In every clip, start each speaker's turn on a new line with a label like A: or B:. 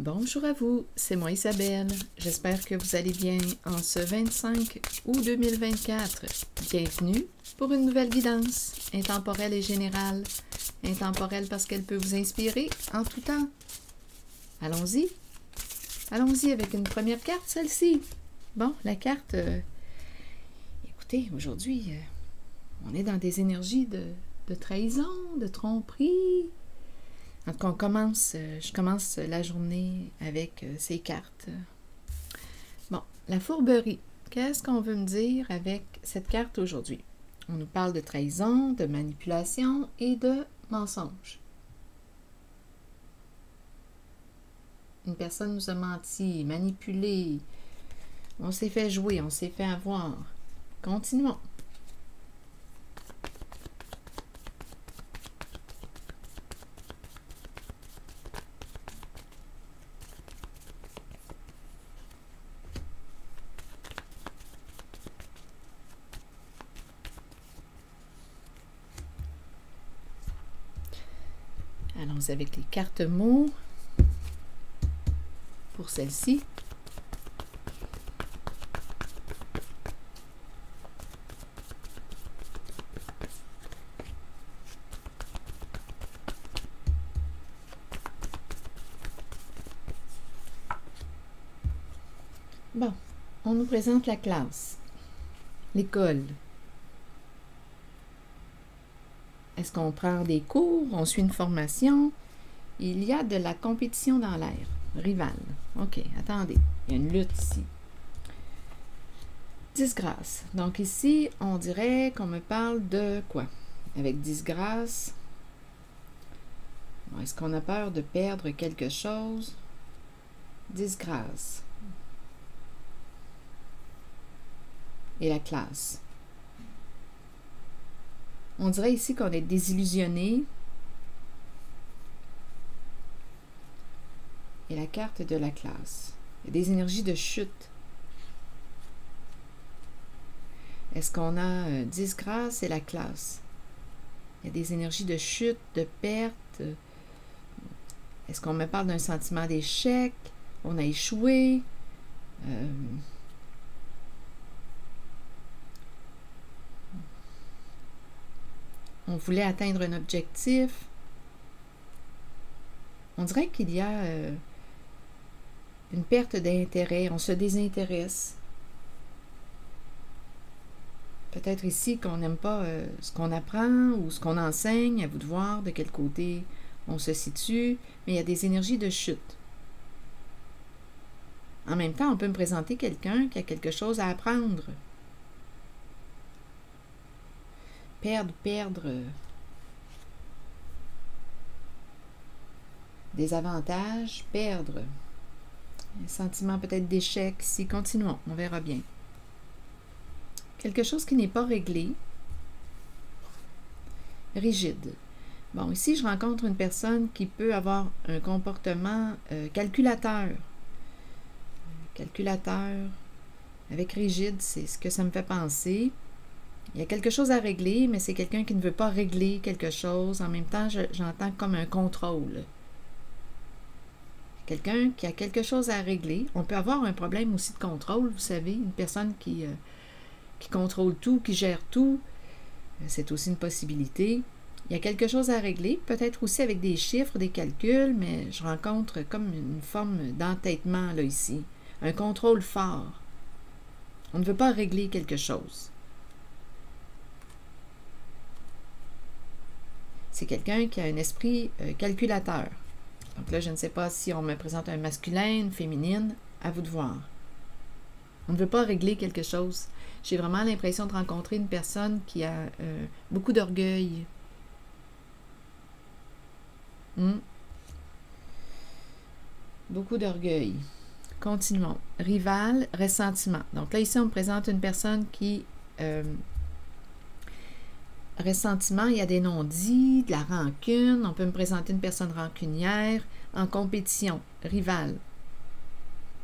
A: Bonjour à vous, c'est moi Isabelle. J'espère que vous allez bien en ce 25 août 2024. Bienvenue pour une nouvelle guidance, intemporelle et générale. Intemporelle parce qu'elle peut vous inspirer en tout temps. Allons-y. Allons-y avec une première carte, celle-ci. Bon, la carte... écoutez, aujourd'hui, on est dans des énergies de trahison, de tromperie. En tout cas, je commence la journée avec ces cartes. Bon, la fourberie. Qu'est-ce qu'on veut me dire avec cette carte aujourd'hui? On nous parle de trahison, de manipulation et de mensonge. Une personne nous a menti, manipulé, on s'est fait jouer, on s'est fait avoir. Continuons. Allons avec les cartes mots pour celle-ci. Bon, on nous présente la classe, l'école. Est-ce qu'on prend des cours? On suit une formation? Il y a de la compétition dans l'air. Rival. OK, attendez. Il y a une lutte ici. Disgrâce. Donc ici, on dirait qu'on me parle de quoi? Avec disgrâce. Est-ce qu'on a peur de perdre quelque chose? Disgrâce. Et la classe. On dirait ici qu'on est désillusionné. Et la carte de la classe. Il y a des énergies de chute. Est-ce qu'on a disgrâce et la classe? Il y a des énergies de chute, de perte. Est-ce qu'on me parle d'un sentiment d'échec? On a échoué. On voulait atteindre un objectif. On dirait qu'il y a une perte d'intérêt. On se désintéresse. Peut-être ici qu'on n'aime pas ce qu'on apprend ou ce qu'on enseigne. À vous de voir de quel côté on se situe. Mais il y a des énergies de chute. En même temps, on peut me présenter quelqu'un qui a quelque chose à apprendre. Perdre des avantages, perdre un sentiment peut-être d'échec. Si continuons, on verra bien. Quelque chose qui n'est pas réglé, rigide. Bon, ici, je rencontre une personne qui peut avoir un comportement calculateur. Calculateur avec rigide, c'est ce que ça me fait penser. Il y a quelque chose à régler, mais c'est quelqu'un qui ne veut pas régler quelque chose. En même temps, j'entends comme un contrôle. Quelqu'un qui a quelque chose à régler. On peut avoir un problème aussi de contrôle, vous savez. Une personne qui contrôle tout, qui gère tout. C'est aussi une possibilité. Il y a quelque chose à régler, peut-être aussi avec des chiffres, des calculs, mais je rencontre comme une forme d'entêtement là ici. Un contrôle fort. On ne veut pas régler quelque chose. C'est quelqu'un qui a un esprit calculateur. Donc là, je ne sais pas si on me présente un masculin, une féminine, à vous de voir. On ne veut pas régler quelque chose. J'ai vraiment l'impression de rencontrer une personne qui a beaucoup d'orgueil. Beaucoup d'orgueil. Continuons. Rival, ressentiment. Donc là, ici, on me présente une personne qui... ressentiment, il y a des non-dits, de la rancune. On peut me présenter une personne rancunière en compétition, rival,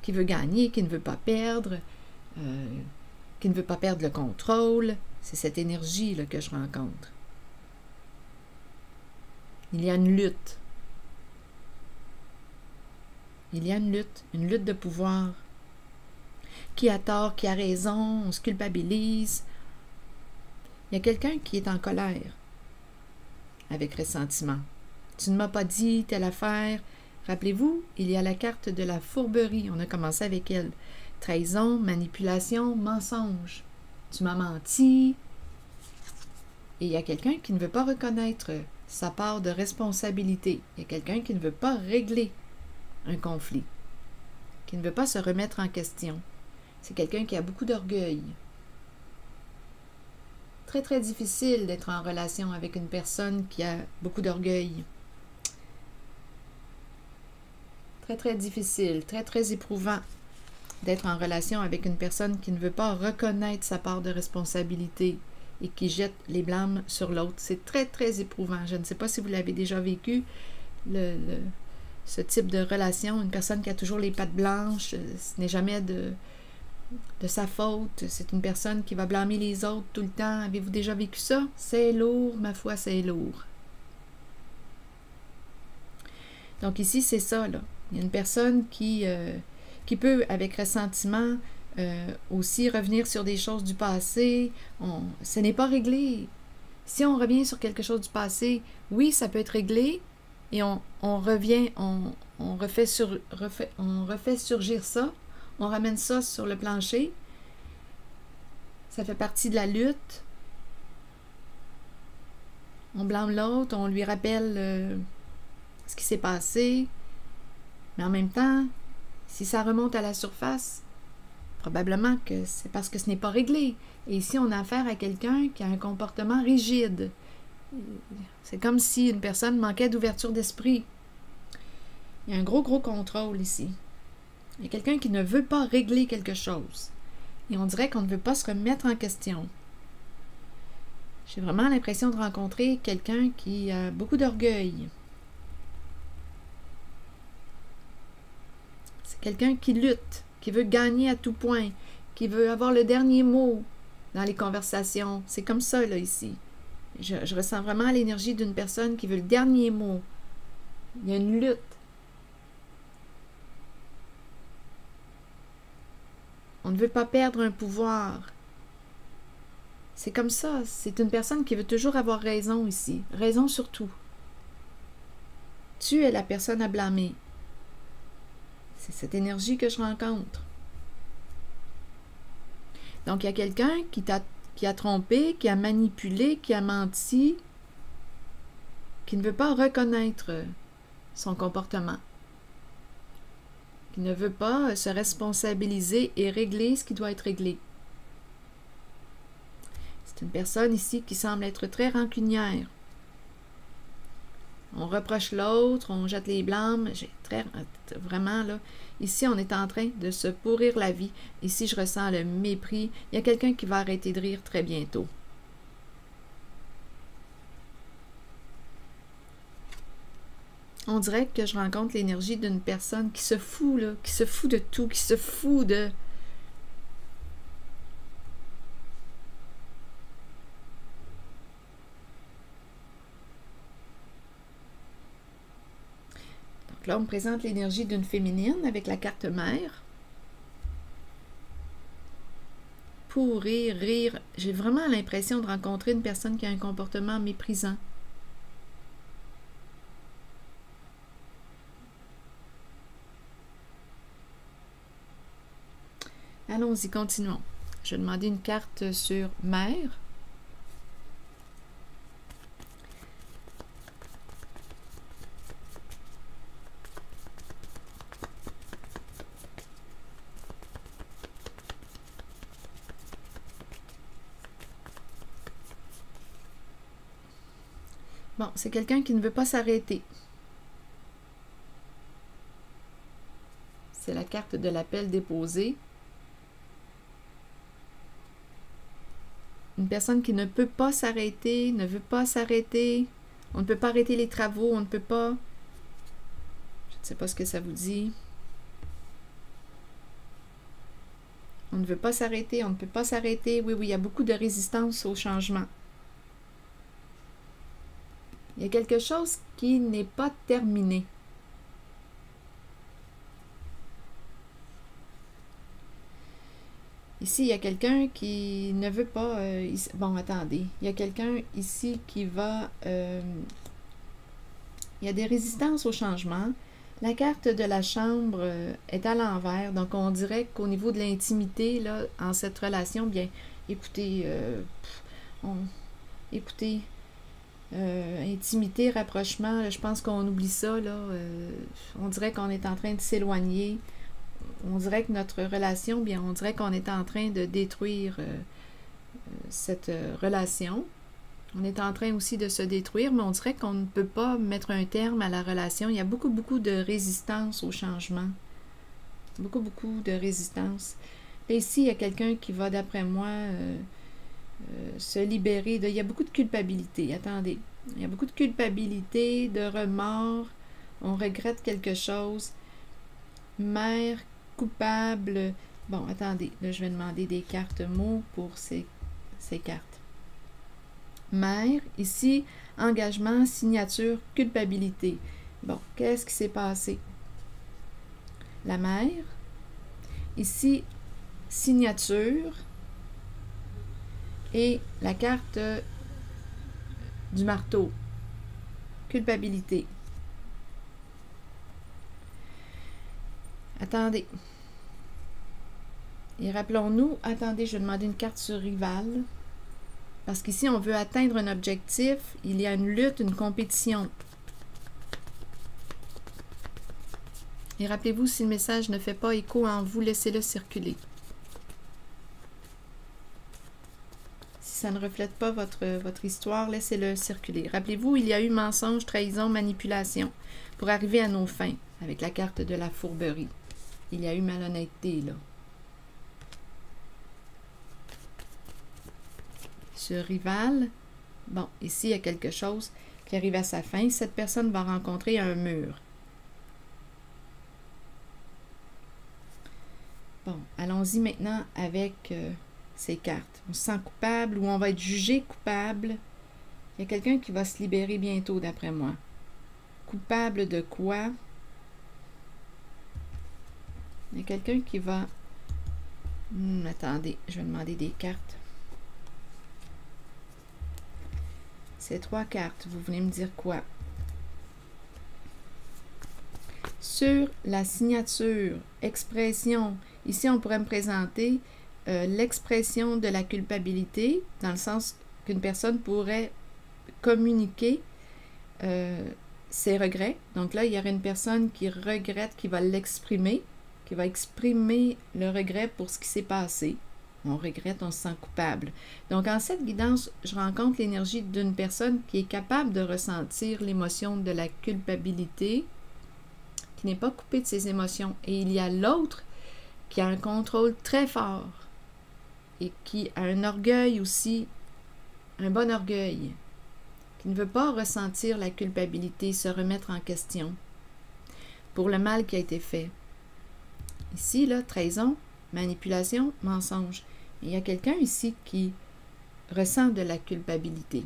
A: qui veut gagner, qui ne veut pas perdre, qui ne veut pas perdre le contrôle. C'est cette énergie là, que je rencontre. Il y a une lutte. Il y a une lutte de pouvoir. Qui a tort, qui a raison, on se culpabilise. Il y a quelqu'un qui est en colère, avec ressentiment. Tu ne m'as pas dit telle affaire. Rappelez-vous, il y a la carte de la fourberie. On a commencé avec elle. Trahison, manipulation, mensonge. Tu m'as menti. Et il y a quelqu'un qui ne veut pas reconnaître sa part de responsabilité. Il y a quelqu'un qui ne veut pas régler un conflit, qui ne veut pas se remettre en question. C'est quelqu'un qui a beaucoup d'orgueil. Très, très difficile d'être en relation avec une personne qui a beaucoup d'orgueil. Très, très difficile, très, très éprouvant d'être en relation avec une personne qui ne veut pas reconnaître sa part de responsabilité et qui jette les blâmes sur l'autre. C'est très, très éprouvant. Je ne sais pas si vous l'avez déjà vécu, ce type de relation. Une personne qui a toujours les pattes blanches, ce n'est jamais de sa faute. C'est une personne qui va blâmer les autres tout le temps. Avez-vous déjà vécu ça? C'est lourd, ma foi, c'est lourd. Donc ici, c'est ça, là. Il y a une personne qui peut, avec ressentiment, aussi revenir sur des choses du passé. Ce n'est pas réglé. Si on revient sur quelque chose du passé, oui, ça peut être réglé, et on revient, on refait surgir ça, on ramène ça sur le plancher. Ça fait partie de la lutte. On blâme l'autre, on lui rappelle ce qui s'est passé. Mais en même temps, si ça remonte à la surface, probablement que c'est parce que ce n'est pas réglé. Et ici, on a affaire à quelqu'un qui a un comportement rigide. C'est comme si une personne manquait d'ouverture d'esprit. Il y a un gros, gros contrôle ici. Il y a quelqu'un qui ne veut pas régler quelque chose. Et on dirait qu'on ne veut pas se remettre en question. J'ai vraiment l'impression de rencontrer quelqu'un qui a beaucoup d'orgueil. C'est quelqu'un qui lutte, qui veut gagner à tout point, qui veut avoir le dernier mot dans les conversations. C'est comme ça, là, ici. Je ressens vraiment l'énergie d'une personne qui veut le dernier mot. Il y a une lutte. On ne veut pas perdre un pouvoir. C'est comme ça. C'est une personne qui veut toujours avoir raison ici. Raison sur tout. Tu es la personne à blâmer. C'est cette énergie que je rencontre. Donc, il y a quelqu'un qui a trompé, qui a manipulé, qui a menti, qui ne veut pas reconnaître son comportement, qui ne veut pas se responsabiliser et régler ce qui doit être réglé. C'est une personne ici qui semble être très rancunière. On reproche l'autre, on jette les blâmes. Vraiment, là, ici, on est en train de se pourrir la vie. Ici, je ressens le mépris. Il y a quelqu'un qui va arrêter de rire très bientôt. On dirait que je rencontre l'énergie d'une personne qui se fout, là, qui se fout de tout, qui se fout de... Donc là, on me présente l'énergie d'une féminine avec la carte mère. Pourrir, rire. J'ai vraiment l'impression de rencontrer une personne qui a un comportement méprisant. Allons-y, continuons. Je vais demander une carte sur mère. Bon, c'est quelqu'un qui ne veut pas s'arrêter. C'est la carte de l'appel déposé. Une personne qui ne peut pas s'arrêter, ne veut pas s'arrêter. On ne peut pas arrêter les travaux, on ne peut pas... Je ne sais pas ce que ça vous dit. On ne veut pas s'arrêter, on ne peut pas s'arrêter. Oui, il y a beaucoup de résistance au changement. Il y a quelque chose qui n'est pas terminé. Ici, il y a quelqu'un qui ne veut pas... bon, attendez. Il y a quelqu'un ici qui va... il y a des résistances au changement. La carte de la chambre est à l'envers. Donc, on dirait qu'au niveau de l'intimité, là, en cette relation, bien, écoutez, écoutez, intimité, rapprochement, là, je pense qu'on oublie ça, là. On dirait qu'on est en train de s'éloigner. On dirait que notre relation, bien, on dirait qu'on est en train de détruire cette relation. On est en train aussi de se détruire, mais on dirait qu'on ne peut pas mettre un terme à la relation. Il y a beaucoup, beaucoup de résistance au changement. Beaucoup, beaucoup de résistance. Et ici, il y a quelqu'un qui va, d'après moi, se libérer de... Il y a beaucoup de culpabilité. Attendez. Il y a beaucoup de culpabilité, de remords. On regrette quelque chose. Mère coupable. Bon, attendez. Là, je vais demander des cartes mots pour ces cartes. Mère, ici, engagement, signature, culpabilité. Bon, qu'est-ce qui s'est passé? La mère. Ici, signature. Et la carte du marteau. Culpabilité. Attendez. Et rappelons-nous, attendez, je vais demander une carte sur rival. Parce qu'ici, on veut atteindre un objectif. Il y a une lutte, une compétition. Et rappelez-vous, si le message ne fait pas écho en vous, laissez-le circuler. Si ça ne reflète pas votre histoire, laissez-le circuler. Rappelez-vous, il y a eu mensonge, trahison, manipulation pour arriver à nos fins avec la carte de la fourberie. Il y a eu malhonnêteté, là. Sur rival, bon, ici, il y a quelque chose qui arrive à sa fin. Cette personne va rencontrer un mur. Bon, allons-y maintenant avec ces cartes. On se sent coupable ou on va être jugé coupable. Il y a quelqu'un qui va se libérer bientôt, d'après moi. Coupable de quoi? Il y a quelqu'un qui va... attendez, je vais demander des cartes. Ces 3 cartes, vous venez me dire quoi? Sur la signature, expression, ici on pourrait me présenter l'expression de la culpabilité, dans le sens qu'une personne pourrait communiquer ses regrets. Donc là, il y aurait une personne qui regrette, qui va l'exprimer, qui va exprimer le regret pour ce qui s'est passé. On regrette, on se sent coupable. Donc, en cette guidance, je rencontre l'énergie d'une personne qui est capable de ressentir l'émotion de la culpabilité, qui n'est pas coupée de ses émotions. Et il y a l'autre qui a un contrôle très fort et qui a un orgueil aussi, un bon orgueil, qui ne veut pas ressentir la culpabilité, se remettre en question pour le mal qui a été fait. Ici, là, trahison, manipulation, mensonge. Il y a quelqu'un ici qui ressent de la culpabilité.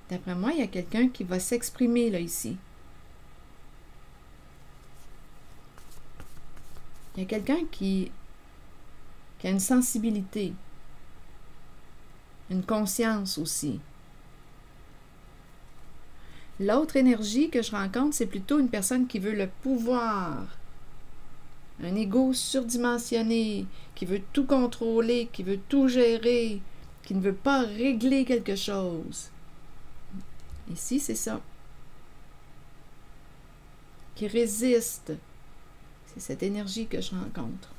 A: D'après moi, il y a quelqu'un qui va s'exprimer là ici. Il y a quelqu'un qui a une sensibilité, une conscience aussi. L'autre énergie que je rencontre, c'est plutôt une personne qui veut le pouvoir. Un ego surdimensionné, qui veut tout contrôler, qui veut tout gérer, qui ne veut pas régler quelque chose. Ici, c'est ça. Qui résiste. C'est cette énergie que je rencontre.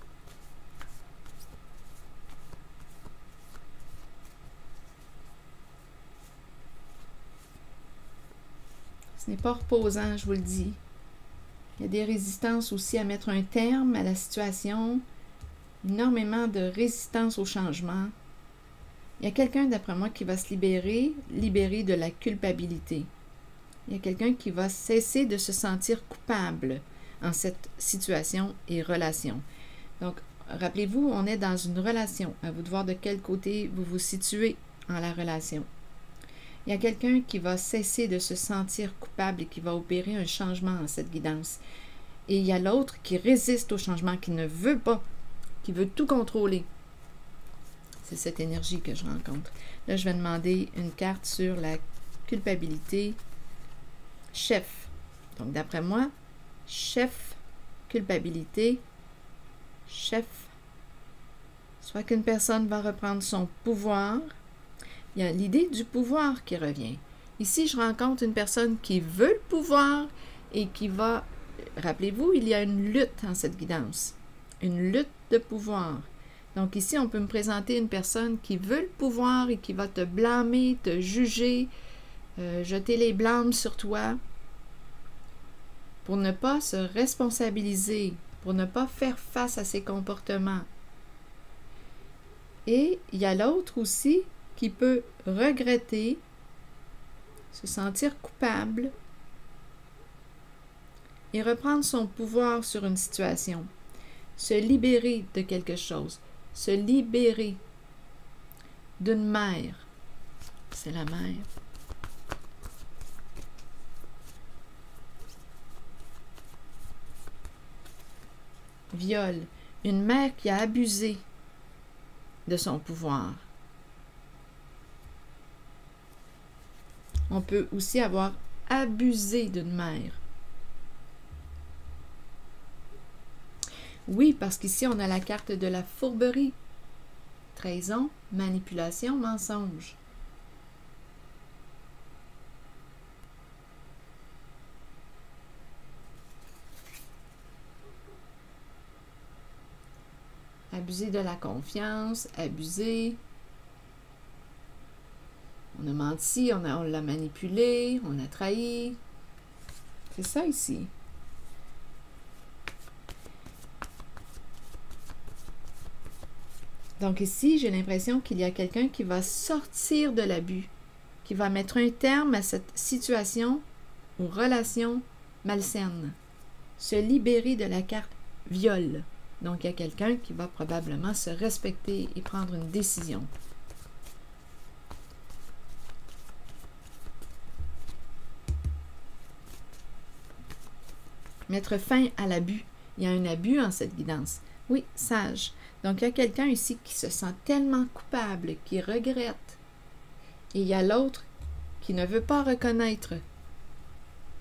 A: Ce n'est pas reposant, je vous le dis. Il y a des résistances aussi à mettre un terme à la situation. Énormément de résistance au changement. Il y a quelqu'un, d'après moi, qui va se libérer de la culpabilité. Il y a quelqu'un qui va cesser de se sentir coupable en cette situation et relation. Donc, rappelez-vous, on est dans une relation. À vous de voir de quel côté vous vous situez en la relation. Il y a quelqu'un qui va cesser de se sentir coupable et qui va opérer un changement en cette guidance. Et il y a l'autre qui résiste au changement, qui ne veut pas, qui veut tout contrôler. C'est cette énergie que je rencontre. Là, je vais demander une carte sur la culpabilité. Chef. Donc, d'après moi, chef, culpabilité, chef. Soit qu'une personne va reprendre son pouvoir. Il y a l'idée du pouvoir qui revient. Ici, je rencontre une personne qui veut le pouvoir et qui va... Rappelez-vous, il y a une lutte en cette guidance. Une lutte de pouvoir. Donc ici, on peut me présenter une personne qui veut le pouvoir et qui va te blâmer, te juger, jeter les blâmes sur toi pour ne pas se responsabiliser, pour ne pas faire face à ses comportements. Et il y a l'autre aussi qui peut regretter, se sentir coupable et reprendre son pouvoir sur une situation, se libérer de quelque chose, se libérer d'une mère. C'est la mère. Viol. Une mère qui a abusé de son pouvoir. On peut aussi avoir abusé d'une mère. Oui, parce qu'ici, on a la carte de la fourberie. Trahison, manipulation, mensonge. Abuser de la confiance, abuser. On a menti, on l'a manipulé, on a trahi. C'est ça ici. Donc ici, j'ai l'impression qu'il y a quelqu'un qui va sortir de l'abus, qui va mettre un terme à cette situation ou relation malsaine, se libérer de la carte viol. Donc il y a quelqu'un qui va probablement se respecter et prendre une décision. Mettre fin à l'abus. Il y a un abus en cette guidance. Oui, sage. Donc, il y a quelqu'un ici qui se sent tellement coupable, qui regrette. Et il y a l'autre qui ne veut pas reconnaître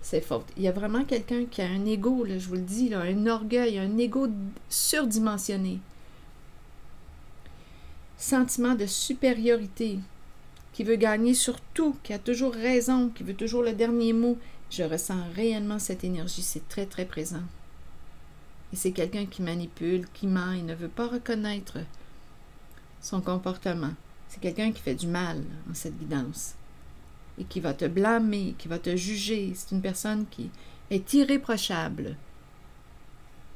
A: ses fautes. Il y a vraiment quelqu'un qui a un ego, là, je vous le dis, là, un orgueil, un ego surdimensionné. Sentiment de supériorité, qui veut gagner sur tout, qui a toujours raison, qui veut toujours le dernier mot. Je ressens réellement cette énergie, c'est très, très présent. Et c'est quelqu'un qui manipule, qui ment et ne veut pas reconnaître son comportement. C'est quelqu'un qui fait du mal en cette guidance et qui va te blâmer, qui va te juger. C'est une personne qui est irréprochable.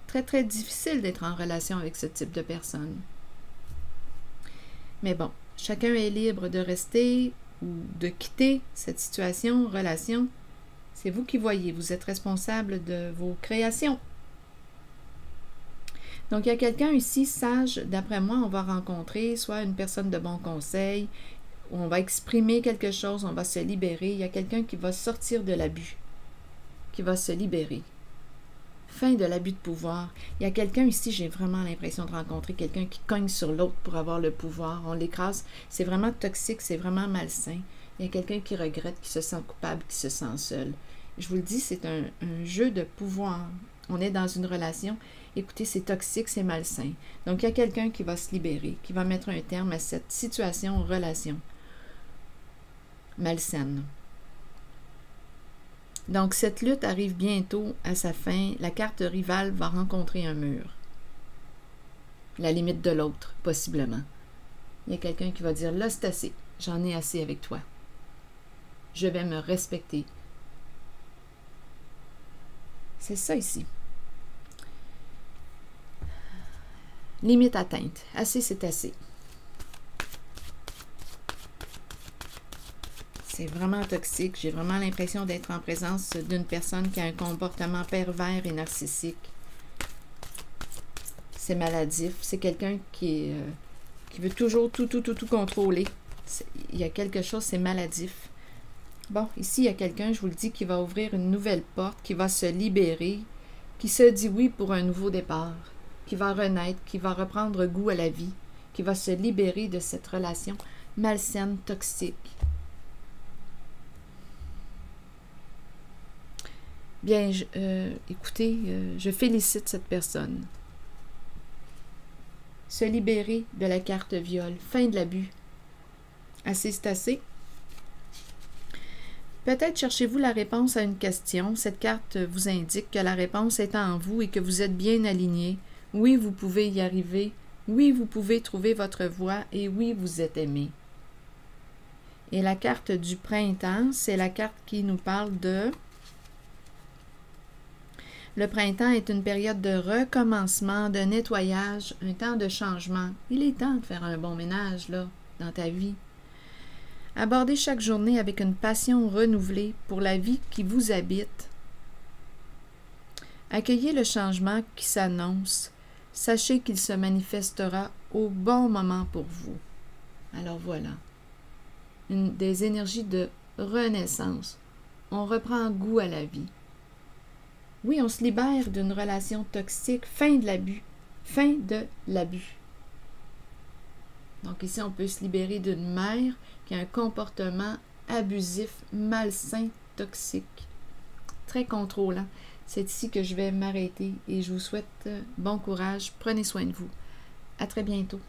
A: Très, très difficile d'être en relation avec ce type de personne. Mais bon, chacun est libre de rester ou de quitter cette situation, relation. C'est vous qui voyez, vous êtes responsable de vos créations. Donc, il y a quelqu'un ici, sage, d'après moi, on va rencontrer soit une personne de bon conseil, où on va exprimer quelque chose, on va se libérer. Il y a quelqu'un qui va sortir de l'abus, qui va se libérer. Fin de l'abus de pouvoir. Il y a quelqu'un ici, j'ai vraiment l'impression de rencontrer quelqu'un qui cogne sur l'autre pour avoir le pouvoir. On l'écrase. C'est vraiment toxique, c'est vraiment malsain. Il y a quelqu'un qui regrette, qui se sent coupable, qui se sent seul. Je vous le dis, c'est un jeu de pouvoir. On est dans une relation. Écoutez, c'est toxique, c'est malsain. Donc, il y a quelqu'un qui va se libérer, qui va mettre un terme à cette situation, relation malsaine. Donc, cette lutte arrive bientôt à sa fin. La carte rivale va rencontrer un mur. La limite de l'autre, possiblement. Il y a quelqu'un qui va dire, là, c'est assez. J'en ai assez avec toi. Je vais me respecter. C'est ça ici. Limite atteinte. Assez, c'est assez. C'est vraiment toxique. J'ai vraiment l'impression d'être en présence d'une personne qui a un comportement pervers et narcissique. C'est maladif. C'est quelqu'un qui veut toujours tout contrôler. Il y a quelque chose, c'est maladif. Bon, ici, il y a quelqu'un, je vous le dis, qui va ouvrir une nouvelle porte, qui va se libérer qui se dit oui pour un nouveau départ, qui va renaître, qui va reprendre goût à la vie, qui va se libérer de cette relation malsaine, toxique. Bien, écoutez, je félicite cette personne. Se libérer de la carte viol, fin de l'abus. Assez, c'est assez. Peut-être cherchez-vous la réponse à une question. Cette carte vous indique que la réponse est en vous et que vous êtes bien aligné. Oui, vous pouvez y arriver. Oui, vous pouvez trouver votre voie et oui, vous êtes aimé. Et la carte du printemps, c'est la carte qui nous parle de... Le printemps est une période de recommencement, de nettoyage, un temps de changement. Il est temps de faire un bon ménage, là, dans ta vie. Abordez chaque journée avec une passion renouvelée pour la vie qui vous habite. Accueillez le changement qui s'annonce. Sachez qu'il se manifestera au bon moment pour vous. Alors voilà, des énergies de renaissance. On reprend goût à la vie. Oui, on se libère d'une relation toxique, fin de l'abus, fin de l'abus. Donc ici, on peut se libérer d'une mère qui a un comportement abusif, malsain, toxique, très contrôlant. C'est ici que je vais m'arrêter et je vous souhaite bon courage. Prenez soin de vous. À très bientôt.